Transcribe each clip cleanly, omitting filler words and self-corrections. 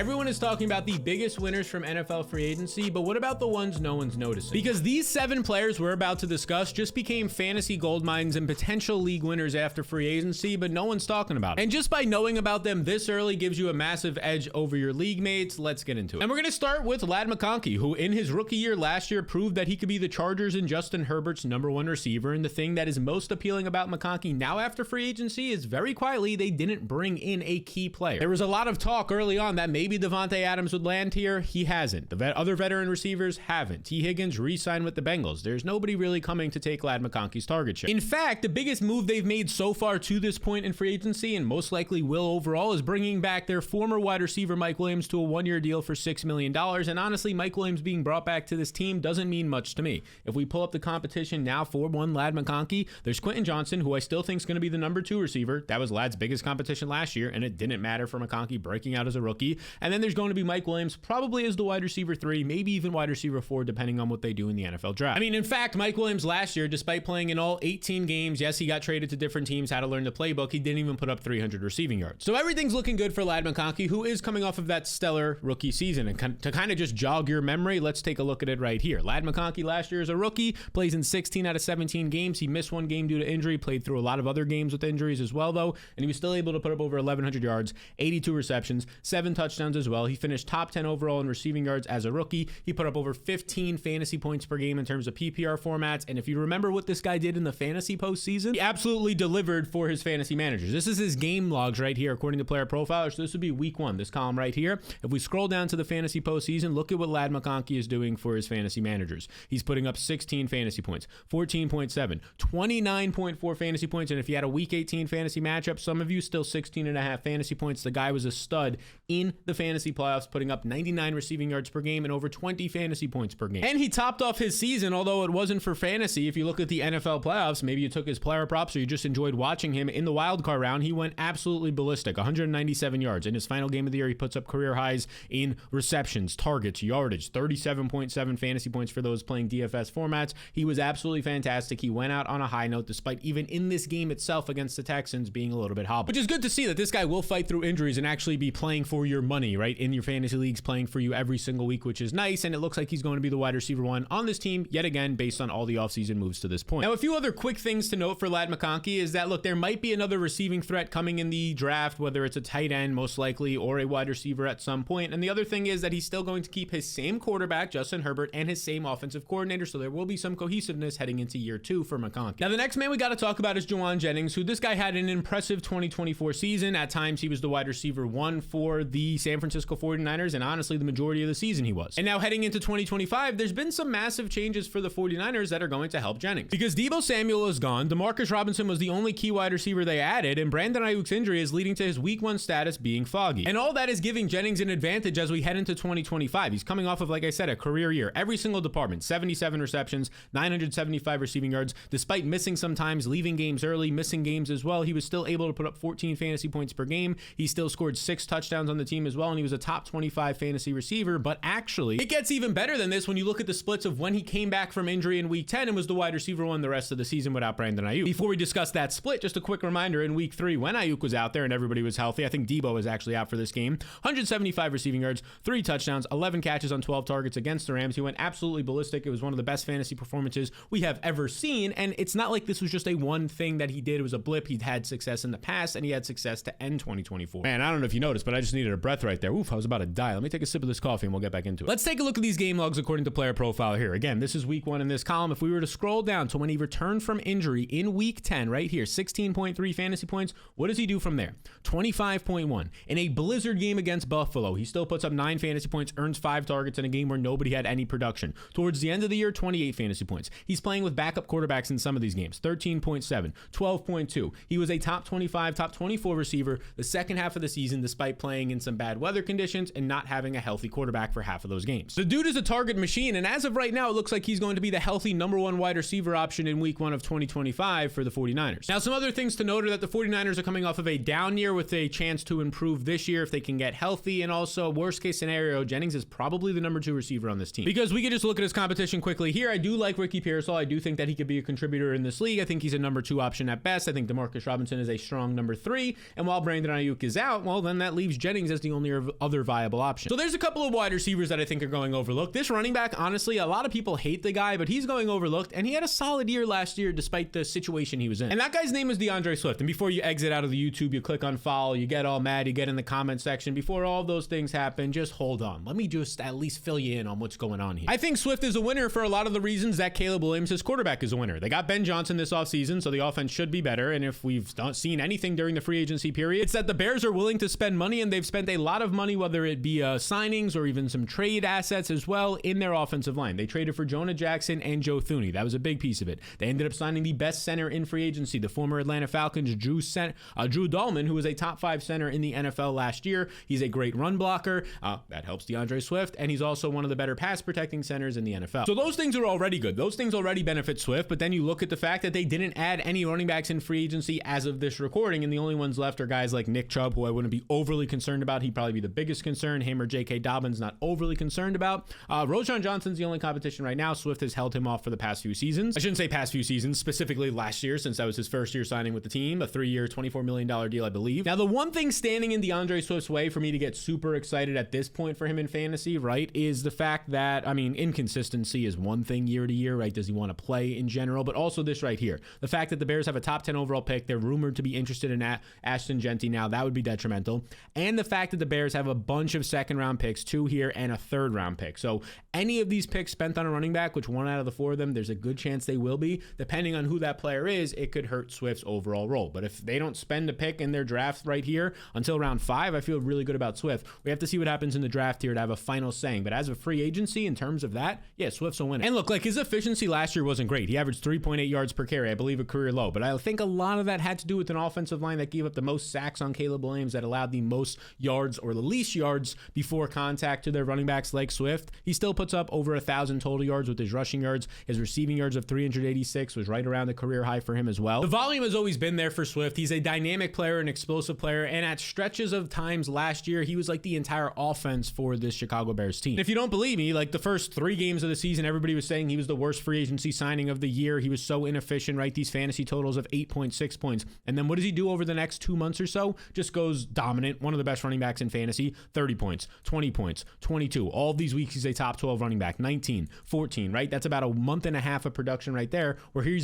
Everyone is talking about the biggest winners from NFL free agency, but what about the ones no one's noticing? Because these 7 players we're about to discuss just became fantasy gold mines and potential league winners after free agency, but no one's talking about it. And just by knowing about them this early gives you a massive edge over your league mates. Let's get into it. And we're going to start with Ladd McConkey, who in his rookie year last year proved that he could be the Chargers and Justin Herbert's #1 receiver. And the thing that is most appealing about McConkey now after free agency is very quietly they didn't bring in a key player. There was a lot of talk early on that maybe Davante Adams would land here. He hasn't. The other veteran receivers haven't. T. Higgins re-signed with the Bengals. There's nobody really coming to take Ladd McConkey's target share. In fact, the biggest move they've made so far to this point in free agency, and most likely will overall, is bringing back their former wide receiver Mike Williams to a 1-year deal for $6 million. And honestly, Mike Williams being brought back to this team doesn't mean much to me. If we pull up the competition now for one Ladd McConkey, there's Quentin Johnson, who I still think is going to be the #2 receiver. That was Ladd's biggest competition last year, and it didn't matter for McConkey breaking out as a rookie. And then there's going to be Mike Williams, probably as the wide receiver 3, maybe even wide receiver 4, depending on what they do in the NFL draft. I mean, in fact, Mike Williams last year, despite playing in all 18 games, yes, he got traded to different teams, had to learn the playbook, he didn't even put up 300 receiving yards. So everything's looking good for Ladd McConkey, who is coming off of that stellar rookie season. And to kind of just jog your memory, let's take a look at it right here. Ladd McConkey last year as a rookie, plays in 16 out of 17 games. He missed 1 game due to injury, played through a lot of other games with injuries as well, though, and he was still able to put up over 1,100 yards, 82 receptions, 7 touchdowns as well. He finished top 10 overall in receiving yards as a rookie. He put up over 15 fantasy points per game in terms of PPR formats, and if you remember what this guy did in the fantasy postseason, he absolutely delivered for his fantasy managers. This is his game logs right here, according to Player Profiler, so this would be week 1, this column right here. If we scroll down to the fantasy postseason, look at what Ladd McConkey is doing for his fantasy managers. He's putting up 16 fantasy points, 14.7, 29.4 fantasy points, and if you had a week 18 fantasy matchup, some of you still 16.5 fantasy points. The guy was a stud in the fantasy playoffs, putting up 99 receiving yards per game and over 20 fantasy points per game. And he topped off his season, although it wasn't for fantasy. If you look at the NFL playoffs, maybe you took his player props or you just enjoyed watching him in the wild card round, he went absolutely ballistic, 197 yards. In his final game of the year, he puts up career highs in receptions, targets, yardage, 37.7 fantasy points for those playing DFS formats. He was absolutely fantastic. He went out on a high note, despite even in this game itself against the Texans being a little bit hobbled. Which is good to see that this guy will fight through injuries and actually be playing for your money, right? In your fantasy leagues, playing for you every single week, which is nice. And it looks like he's going to be the wide receiver 1 on this team yet again, based on all the offseason moves to this point. Now, a few other quick things to note for Ladd McConkey is that, look, there might be another receiving threat coming in the draft, whether it's a tight end, most likely, or a wide receiver at some point. And the other thing is that he's still going to keep his same quarterback, Justin Herbert, and his same offensive coordinator. So there will be some cohesiveness heading into year 2 for McConkey. Now, the next man we got to talk about is Jauan Jennings, who this guy had an impressive 2024 season. At times, he was the wide receiver 1 for the San Francisco 49ers, and honestly, the majority of the season he was. And now heading into 2025, there's been some massive changes for the 49ers that are going to help Jennings. Because Deebo Samuel is gone, DeMarcus Robinson was the only key wide receiver they added, and Brandon Ayuk's injury is leading to his week 1 status being foggy. And all that is giving Jennings an advantage as we head into 2025. He's coming off of, like I said, a career year. Every single department, 77 receptions, 975 receiving yards. Despite missing sometimes, leaving games early, missing games as well, he was still able to put up 14 fantasy points per game. He still scored 6 touchdowns on the team as well, and he was a top 25 fantasy receiver. But actually, it gets even better than this when you look at the splits of when he came back from injury in week 10 and was the wide receiver 1 the rest of the season without Brandon Ayuk. Before we discuss that split, just a quick reminder, in week 3, when Ayuk was out there and everybody was healthy, I think Deebo was actually out for this game, 175 receiving yards, 3 touchdowns, 11 catches on 12 targets against the Rams. He went absolutely ballistic. It was one of the best fantasy performances we have ever seen, and it's not like this was just a one thing that he did. It was a blip. He'd had success in the past, and he had success to end 2024. Man, I don't know if you noticed, but I just needed a breath right there. Oof, I was about to die. Let me take a sip of this coffee and we'll get back into it. Let's take a look at these game logs according to Player Profile here. Again, this is week 1 in this column. If we were to scroll down to when he returned from injury in week 10, right here, 16.3 fantasy points, what does he do from there? 25.1. In a blizzard game against Buffalo, he still puts up 9 fantasy points, earns 5 targets in a game where nobody had any production. Towards the end of the year, 28 fantasy points. He's playing with backup quarterbacks in some of these games, 13.7, 12.2. He was a top 25, top 24 receiver the second half of the season, despite playing in some bad weather conditions and not having a healthy quarterback for half of those games. The dude is a target machine, and as of right now, it looks like he's going to be the healthy #1 wide receiver option in week 1 of 2025 for the 49ers. Now, some other things to note are that the 49ers are coming off of a down year with a chance to improve this year if they can get healthy, and also, worst case scenario, Jennings is probably the #2 receiver on this team. Because we could just look at his competition quickly here. I do like Ricky Pearsall. I do think that he could be a contributor in this league. I think he's a #2 option at best. I think DeMarcus Robinson is a strong #3, and while Brandon Ayuk is out, well, then that leaves Jennings as the only other viable option. So there's a couple of wide receivers that I think are going overlooked. This running back, honestly, a lot of people hate the guy, but he's going overlooked, and he had a solid year last year despite the situation he was in. And that guy's name is DeAndre Swift. And before you exit out of the YouTube, you click on follow, you get all mad, you get in the comment section. Before all those things happen, just hold on. Let me just at least fill you in on what's going on here. I think Swift is a winner for a lot of the reasons that Caleb Williams, his quarterback, is a winner. They got Ben Johnson this offseason, so the offense should be better. And if we've not seen anything during the free agency period, it's that the Bears are willing to spend money, and they've spent a lot of money, whether it be signings or even some trade assets as well, in their offensive line. They traded for Jonah Jackson and Joe Thuney. That was a big piece of it. They ended up signing the best center in free agency, the former Atlanta Falcons, Drew Dahlman, who was a top 5 center in the NFL last year. He's a great run blocker. That helps DeAndre Swift, and he's also one of the better pass protecting centers in the NFL. So those things are already good. Those things already benefit Swift, but then you look at the fact that they didn't add any running backs in free agency as of this recording, and the only ones left are guys like Nick Chubb, who I wouldn't be overly concerned about. He'd probably be the biggest concern. Him or J.K. Dobbins, not overly concerned about. Roschon Johnson's the only competition right now. Swift has held him off for the past few seasons. I shouldn't say past few seasons, specifically last year, since that was his first year signing with the team, a 3-year, $24 million deal, I believe. Now, the one thing standing in DeAndre Swift's way for me to get super excited at this point for him in fantasy, right, is the fact that, I mean, inconsistency is one thing year to year, right? Does he want to play in general? But also this right here, the fact that the Bears have a top 10 overall pick, they're rumored to be interested in Ashton Jeanty now, that would be detrimental. And the fact that the Bears have a bunch of second-round picks, 2 here and a third-round pick. So any of these picks spent on a running back, which 1 out of the 4 of them, there's a good chance they will be. Depending on who that player is, it could hurt Swift's overall role. But if they don't spend a pick in their draft right here until round 5, I feel really good about Swift. We have to see what happens in the draft here to have a final saying. But as a free agency, in terms of that, yeah, Swift's a winner. And look, like his efficiency last year wasn't great. He averaged 3.8 yards per carry, I believe a career low. But I think a lot of that had to do with an offensive line that gave up the most sacks on Caleb Williams, that allowed the most yards or the least yards before contact to their running backs like Swift. He still puts up over 1,000 total yards with his rushing yards. His receiving yards of 386 was right around the career high for him as well. The volume has always been there for Swift. He's a dynamic player, an explosive player, and at stretches of times last year, he was like the entire offense for this Chicago Bears team. And if you don't believe me, like the first 3 games of the season, everybody was saying he was the worst free agency signing of the year. He was so inefficient, right? These fantasy totals of 8.6 points. And then what does he do over the next 2 months or so? Just goes dominant. One of the best running backs in fantasy, 30 points, 20 points, 22. All of these weeks, he's a top 12 running back, 19, 14, right? That's about a month and a half of production right there where he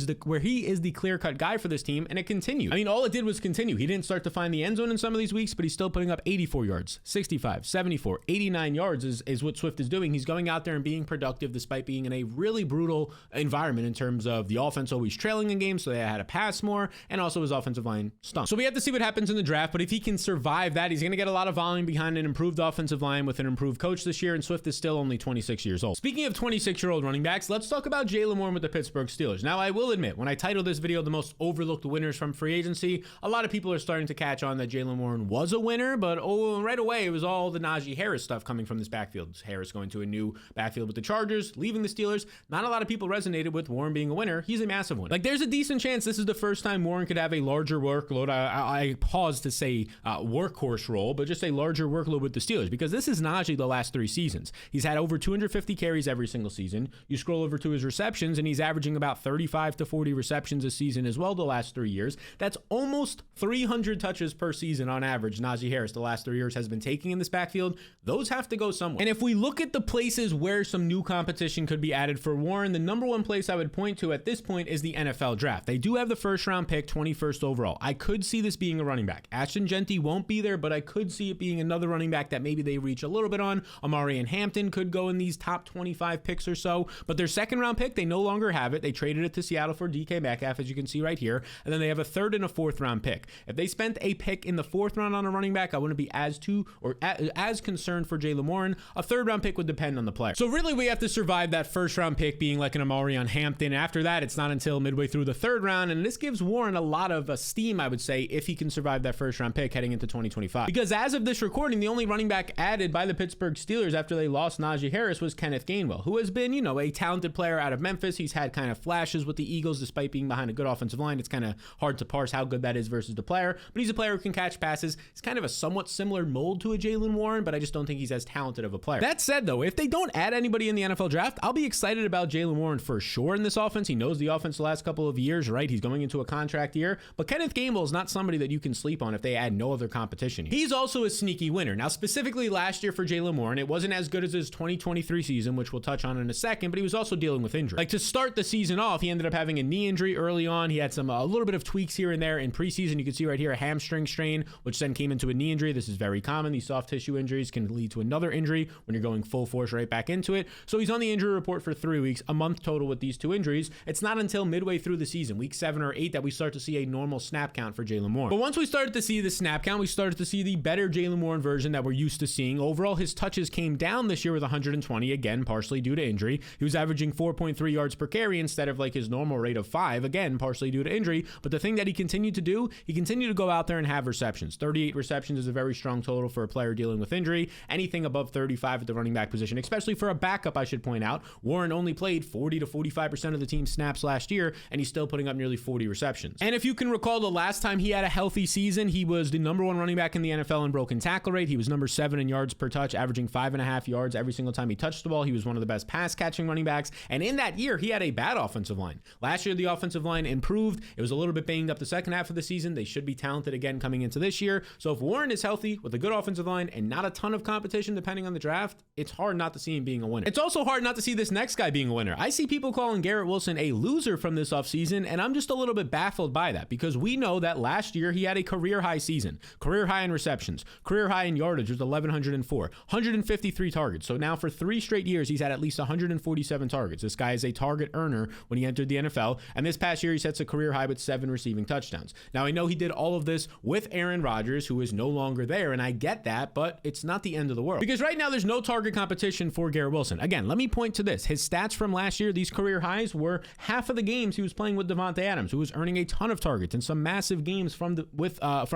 is the clear-cut guy for this team, and it continued. I mean, all it did was continue. He didn't start to find the end zone in some of these weeks, but he's still putting up 84 yards, 65, 74, 89 yards is what Swift is doing. He's going out there and being productive despite being in a really brutal environment in terms of the offense always trailing in games, so they had to pass more, and also his offensive line stunk. So we have to see what happens in the draft, but if he can survive that, he's going to get a lot of volume behind an improved offensive line with an improved coach this year, and Swift is still only 26 years old. Speaking of 26-year-old running backs, let's talk about Jaylen Warren with the Pittsburgh Steelers. Now, I will admit, when I titled this video the most overlooked winners from free agency, a lot of people are starting to catch on that Jaylen Warren was a winner, but right away, it was all the Najee Harris stuff coming from this backfield. Harris going to a new backfield with the Chargers, leaving the Steelers. Not a lot of people resonated with Warren being a winner. He's a massive one. Like, there's a decent chance this is the first time Warren could have a larger workload. I pause to say workhorse role, but just a larger workload with the Steelers, because this is Najee the last 3 seasons. He's had over 250 carries every single season. You scroll over to his receptions, and he's averaging about 35 to 40 receptions a season as well the last 3 years. That's almost 300 touches per season on average Najee Harris the last 3 years has been taking in this backfield. Those have to go somewhere. And if we look at the places where some new competition could be added for Warren, the number one place I would point to at this point is the NFL draft. They do have the first round pick, 21st overall. I could see this being a running back. Ashton Jeanty won't be there, but I could see it being another running back that maybe they reach a little bit on. Omarion Hampton could go in these top 25 picks or so, but their second round pick, they no longer have it. They traded it to Seattle for DK Metcalf, as you can see right here, and then they have a third and a fourth round pick. If they spent a pick in the 4th round on a running back, I wouldn't be as concerned for Jaylen Warren. A 3rd round pick would depend on the player. So really, we have to survive that 1st round pick being like an Omarion Hampton. After that, it's not until midway through the 3rd round, and this gives Warren a lot of steam, I would say, if he can survive that 1st round pick heading into 2025. Because as of this recording, the only running back added by the Pittsburgh Steelers after they lost Najee Harris was Kenneth Gainwell, who has been, a talented player out of Memphis. He's had kind of flashes with the Eagles despite being behind a good offensive line. It's kind of hard to parse how good that is versus the player, but he's a player who can catch passes. He's kind of a somewhat similar mold to a Jaylen Warren, but I just don't think he's as talented of a player. That said, though, if they don't add anybody in the NFL draft, I'll be excited about Jaylen Warren for sure in this offense. He knows the offense the last couple of years, right? He's going into a contract year, but Kenneth Gainwell is not somebody that you can sleep on if they add no other competition. He's also a sneaky sneaky winner. Now, specifically last year for Jaylen Warren, it wasn't as good as his 2023 season, which we'll touch on in a second, but he was also dealing with injury. Like, to start the season off, he ended up having a knee injury early on. He had a little bit of tweaks here and there in preseason. You can see right here a hamstring strain, which then came into a knee injury. This is very common. These soft tissue injuries can lead to another injury when you're going full force right back into it. So he's on the injury report for 3 weeks, a month total with these two injuries. It's not until midway through the season, week 7 or 8, that we start to see a normal snap count for Jaylen Warren. But once we started to see the snap count, we started to see the better Jaylen Warren version that we're used to seeing. Overall, his touches came down this year with 120, again, partially due to injury. He was averaging 4.3 yards per carry instead of like his normal rate of 5, again, partially due to injury. But the thing that he continued to do, he continued to go out there and have receptions. 38 receptions is a very strong total for a player dealing with injury. Anything above 35 at the running back position, especially for a backup, I should point out. Warren only played 40 to 45% of the team's snaps last year, and he's still putting up nearly 40 receptions. And if you can recall, the last time he had a healthy season, he was the number 1 running back in the NFL in broken tackle rate. He was number 7 in yards per touch, averaging 5.5 yards every single time he touched the ball. He was one of the best pass catching running backs. And in that year, he had a bad offensive line. Last year, the offensive line improved. It was a little bit banged up the second half of the season. They should be talented again coming into this year. So if Warren is healthy with a good offensive line and not a ton of competition depending on the draft, it's hard not to see him being a winner. It's also hard not to see this next guy being a winner. I see people calling Garrett Wilson a loser from this offseason, and I'm just a little bit baffled by that because we know that last year he had a career high season, career high in receptions, career high in yardage with 1,104, 153 targets. So now for 3 straight years, he's had at least 147 targets. This guy is a target earner when he entered the NFL, and this past year he sets a career high with 7 receiving touchdowns. Now I know he did all of this with Aaron Rodgers, who is no longer there, and I get that, but it's not the end of the world because right now there's no target competition for Garrett Wilson. Again, let me point to this. His stats from last year, these career highs, were half of the games he was playing with Davante Adams, who was earning a ton of targets, and some massive games from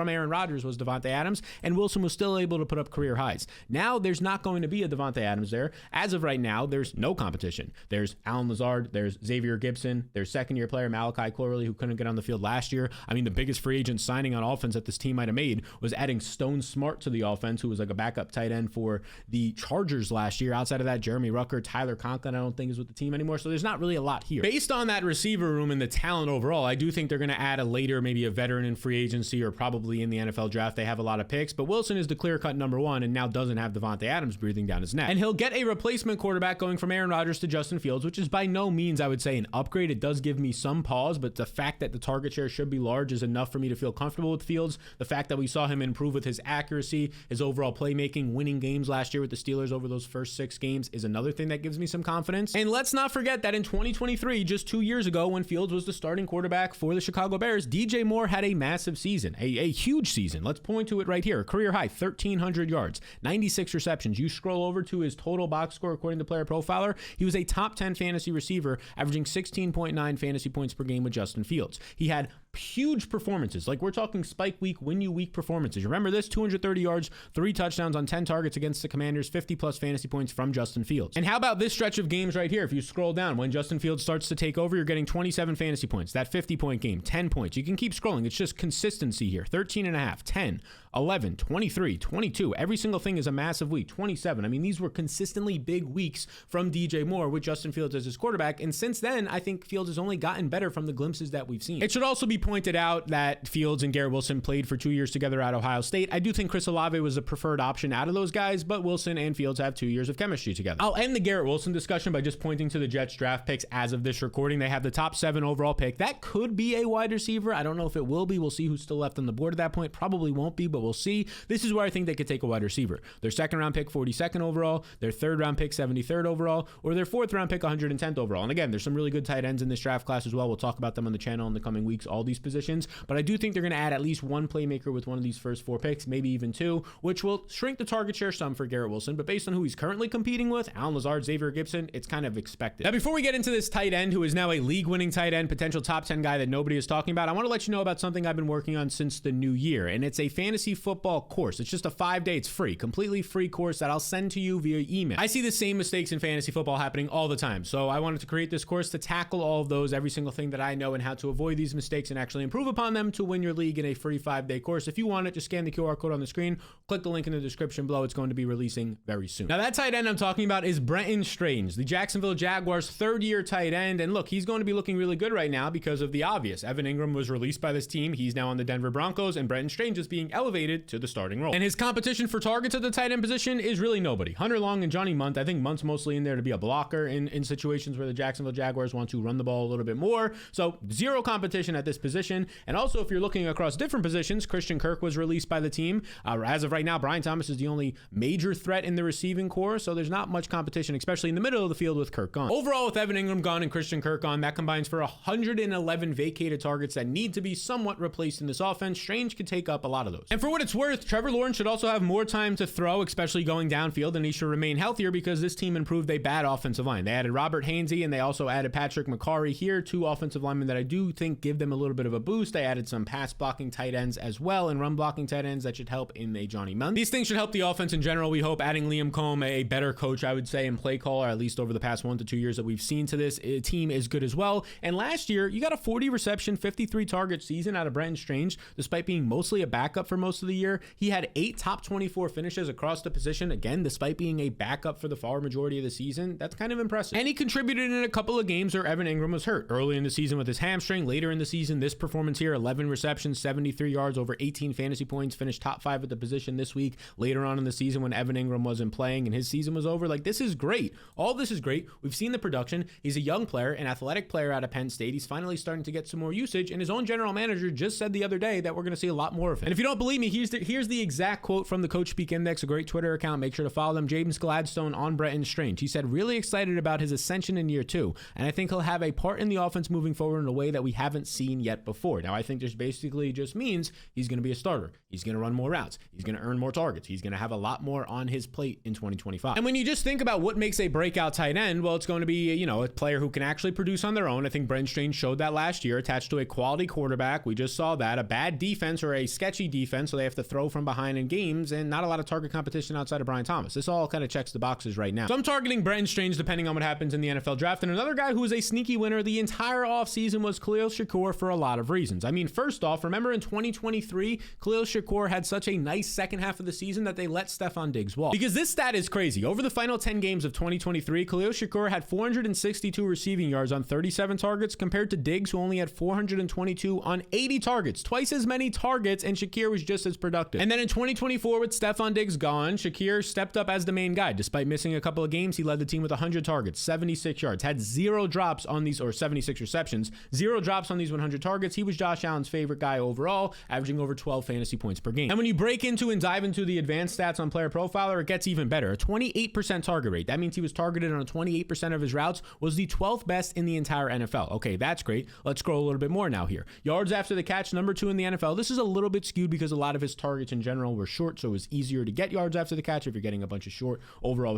Aaron Rodgers was Davante Adams, and Wilson was still able to put up career highs. Now there's not going to be a Davante Adams there. As of right now, there's no competition. There's Allen Lazard, there's Xavier Gibson, there's second-year player Malachi Corley, who couldn't get on the field last year. I mean, the biggest free agent signing on offense that this team might have made was adding Stone Smart to the offense, who was like a backup tight end for the Chargers last year. Outside of that, Jeremy Rucker, Tyler Conklin, I don't think is with the team anymore. So there's not really a lot here. Based on that receiver room and the talent overall, I do think they're going to add maybe a veteran in free agency or probably in the NFL draft. They have a lot of picks, but Wilson is the clear-cut number 1 and now doesn't have Davante Adams breathing down his neck. And he'll get a replacement quarterback going from Aaron Rodgers to Justin Fields, which is by no means, I would say, an upgrade. It does give me some pause, but the fact that the target share should be large is enough for me to feel comfortable with Fields. The fact that we saw him improve with his accuracy, his overall playmaking, winning games last year with the Steelers over those first 6 games is another thing that gives me some confidence. And let's not forget that in 2023, just 2 years ago, when Fields was the starting quarterback for the Chicago Bears, DJ Moore had a massive season, a huge season. Let's point to it right here. Career high, 1,300 yards, 96 receptions. You scroll over to his total box score according to Player Profiler, he was a top 10 fantasy receiver, averaging 16.9 fantasy points per game with Justin Fields. He had huge performances. Like, we're talking spike week, win you week performances. Remember this? 230 yards, 3 touchdowns on 10 targets against the Commanders, 50 plus fantasy points from Justin Fields. And how about this stretch of games right here? If you scroll down, when Justin Fields starts to take over, you're getting 27 fantasy points. That 50-point game, 10 points. You can keep scrolling. It's just consistency here. 13.5, 10, 11, 23, 22. Every single thing is a massive week. 27. I mean, these were consistently big weeks from DJ Moore with Justin Fields as his quarterback. And since then, I think Fields has only gotten better from the glimpses that we've seen. It should also be pointed out that Fields and Garrett Wilson played for 2 years together at Ohio State. I do think Chris Olave was the preferred option out of those guys, but Wilson and Fields have 2 years of chemistry together. I'll end the Garrett Wilson discussion by just pointing to the Jets draft picks as of this recording. They have the top 7 overall pick. That could be a wide receiver. I don't know if it will be. We'll see who's still left on the board at that point. Probably won't be, but we'll see. This is where I think they could take a wide receiver. Their 2nd round pick, 42nd overall, their 3rd round pick, 73rd overall, or their 4th round pick, 110th overall. And again, there's some really good tight ends in this draft class as well. We'll talk about them on the channel in the coming weeks, all these positions. But I do think they're going to add at least 1 playmaker with one of these first 4 picks, maybe even 2, which will shrink the target share some for Garrett Wilson. But based on who he's currently competing with, Allen Lazard, Xavier Gibson, it's kind of expected. Now, before we get into this tight end, who is now a league-winning tight end, potential top 10 guy that nobody is talking about, I want to let you know about something I've been working on since the new year, and it's a fantasy football course. It's just a 5-day, it's free, completely free course that I'll send to you via email. I see the same mistakes in fantasy football happening all the time, so I wanted to create this course to tackle all of those, every single thing that I know, and how to avoid these mistakes and actually improve upon them to win your league in a free 5-day course. If you want it, just scan the QR code on the screen, click the link in the description below. It's going to be releasing very soon. Now, that tight end I'm talking about is Brenton Strange, the Jacksonville Jaguars' third-year tight end. And look, he's going to be looking really good right now because of the obvious. Evan Ingram was released by this team. He's now on the Denver Broncos, and Brenton Strange is being elevated to the starting role. And his competition for targets at the tight end position is really nobody. Hunter Long and Johnny Munt. I think Munt's mostly in there to be a blocker in situations where the Jacksonville Jaguars want to run the ball a little bit more. So zero competition at this position. And also, if you're looking across different positions, Christian Kirk was released by the team. As of right now, Brian Thomas is the only major threat in the receiving core. So there's not much competition, especially in the middle of the field with Kirk gone. Overall, with Evan Ingram gone and Christian Kirk gone, that combines for 111 vacated targets that need to be somewhat replaced in this offense. Strange could take up a lot of those. And for what it's worth, Trevor Lawrence should also have more time to throw, especially going downfield, and he should remain healthier because this team improved a bad offensive line. They added Robert Hainsey and they also added Patrick McCarry here, two offensive linemen that I do think give them a little bit of a boost. They added some pass blocking tight ends as well and run blocking tight ends that should help in a Johnny Munt. These things should help the offense in general. We hope adding Liam Combs, a better coach, I would say, and play caller, at least over the past 1 to 2 years that we've seen to this team, is good as well. And last year, you got a 40 reception, 53 target season out of Brenton Strange, despite being mostly a backup for most of the year. He had 8 top 24 finishes across the position, again, despite being a backup for the far majority of the season. That's kind of impressive. And he contributed in a couple of games where Evan Ingram was hurt. Early in the season with his hamstring, later in the season, this performance here, 11 receptions, 73 yards, over 18 fantasy points, finished top 5 at the position this week. Later on in the season when Evan Ingram wasn't playing and his season was over, like, this is great. All this is great. We've seen the production. He's a young player, an athletic player out of Penn State. He's finally starting to get some more usage, and his own general manager just said the other day that we're going to see a lot more of him. And if you don't believe me, here's the exact quote from the Coach Speak Index, a great Twitter account. Make sure to follow them. James Gladstone on Brenton Strange. He said, really excited about his ascension in year 2, and I think he'll have a part in the offense moving forward in a way that we haven't seen yet before. Now, I think this basically just means he's going to be a starter. He's going to run more routes. He's going to earn more targets. He's going to have a lot more on his plate in 2025. And when you just think about what makes a breakout tight end, well, it's going to be, a player who can actually produce on their own. I think Brenton Strange showed that last year, attached to a quality quarterback. We just saw that. A bad defense or a sketchy defense, so they have to throw from behind in games, and not a lot of target competition outside of Brian Thomas. This all kind of checks the boxes right now. So I'm targeting Brenton Strange depending on what happens in the NFL draft. And another guy who was a sneaky winner the entire offseason was Khalil Shakir for a lot of reasons. I mean, first off, remember in 2023, Khalil Shakir had such a nice second half of the season that they let Stefon Diggs walk. Because this stat is crazy. Over the final 10 games of 2023, Khalil Shakir had 462 receiving yards on 37 targets compared to Diggs, who only had 422 on 80 targets. Twice as many targets, and Shakir was just as productive. And then in 2024, with Stefon Diggs gone, Shakir stepped up as the main guy. Despite missing a couple of games, he led the team with 100 targets, 76 yards, had 0 drops on these, or 76 receptions, 0 drops on these 100 targets. He was Josh Allen's favorite guy overall, averaging over 12 fantasy points per game. And when you break into and dive into the advanced stats on Player Profiler, it gets even better. A 28% target rate. That means he was targeted on 28% of his routes, was the 12th best in the entire NFL. Okay, that's great. Let's scroll a little bit more now here. Yards after the catch, number 2 in the NFL. This is a little bit skewed because a lot of his targets in general were short, so it was easier to get yards after the catch if you're getting a bunch of short overall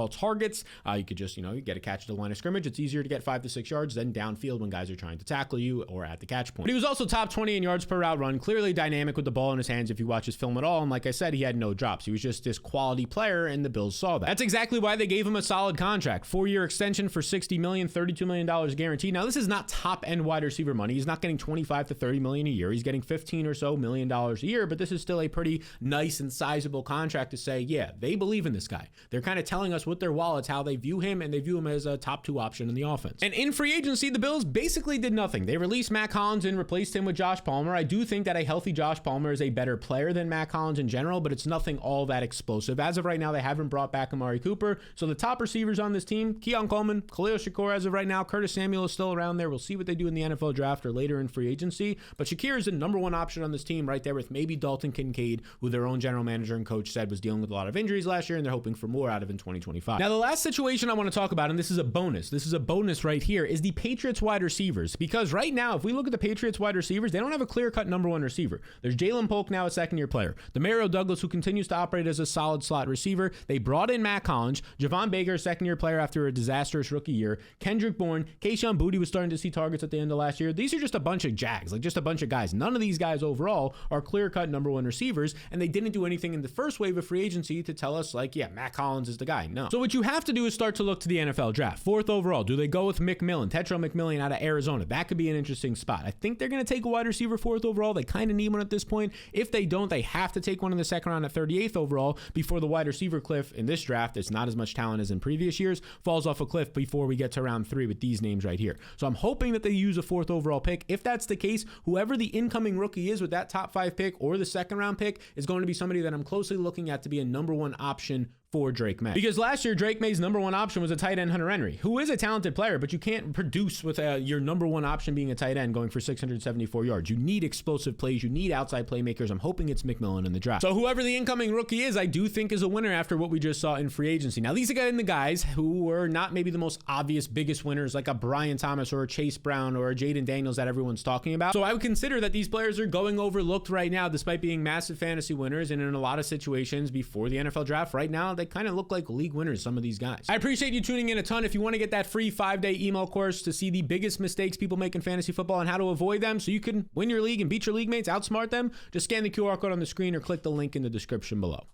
targets. You could just, you get a catch at the line of scrimmage. It's easier to get 5 to 6 yards than downfield when guys are trying to tackle you or at the catch point. But he was also top 20 in yards per route run, clearly dynamic with the ball in his hands if you watch his film at all. And like I said, he had no drops. He was just this quality player, and the Bills saw that. That's exactly why they gave him a solid contract. 4-year extension for $60 million, $32 million guaranteed. Now, this is not top-end wide receiver money. He's not getting $25 to $30 million a year. He's getting $15 or so million a year, but this is still a pretty nice and sizable contract to say, yeah, they believe in this guy. They're kind of telling us with their wallets how they view him, and they view him as a top 2 option in the offense. And in free agency, the Bills basically did nothing. They released Matt Collins and replaced him with Josh Palmer. I do think that a healthy Josh Palmer is a better player than Matt Collins in general, but it's nothing all that explosive. As of right now, they haven't brought back Amari Cooper. So the top receivers on this team, Keon Coleman, Khalil Shakir as of right now, Curtis Samuel is still around there. We'll see what they do in the NFL draft or later in free agency. But Shakir is the number 1 option on this team right there with maybe Dalton Kincaid, who their own general manager and coach said was dealing with a lot of injuries last year, and they're hoping for more out of in 2025. Now, the last situation I want to talk about, and this is a bonus right here, is the Patriots wide receivers. Because right now, if we look at the Patriots wide receivers, they don't have a clear-cut number 1 receiver. There's Jalen Polk now, a second-year player. Demario Douglas, who continues to operate as a solid slot receiver. They brought in Matt Collins. Javon Baker, a second-year player after a disastrous rookie year. Kendrick Bourne. Kayshon Boutte was starting to see targets at the end of last year. These are just a bunch of Jags, like just a bunch of guys. None of these guys overall are clear-cut number 1 receivers, and they didn't do anything in the first wave of free agency to tell us, like, yeah, Matt Collins is the guy. No. So what you have to do is start to look to the NFL draft. 4th overall, do they go with McMillan, Tetra McMillan out of Arizona? That could be an interesting interesting spot. I think they're going to take a wide receiver 4th overall. They kind of need one at this point. If they don't, they have to take one in the 2nd round at 38th overall before the wide receiver cliff in this draft. It's not as much talent as in previous years. Falls off a cliff before we get to round 3 with these names right here. So I'm hoping that they use a 4th overall pick. If that's the case, whoever the incoming rookie is with that top 5 pick or the 2nd round pick is going to be somebody that I'm closely looking at to be a number 1 option for Drake Maye. Because last year, Drake Maye's number 1 option was a tight end, Hunter Henry, who is a talented player, but you can't produce with your number 1 option being a tight end going for 674 yards. You need explosive plays. You need outside playmakers. I'm hoping it's McMillan in the draft. So whoever the incoming rookie is, I do think is a winner after what we just saw in free agency. Now, these are the guys who were not maybe the most obvious biggest winners like a Brian Thomas or a Chase Brown or a Jaden Daniels that everyone's talking about. So I would consider that these players are going overlooked right now despite being massive fantasy winners, and in a lot of situations before the NFL draft right now, they kind of look like league winners, some of these guys. I appreciate you tuning in a ton. If you want to get that free 5-day email course to see the biggest mistakes people make in fantasy football and how to avoid them so you can win your league and beat your league mates, outsmart them, just scan the QR code on the screen or click the link in the description below.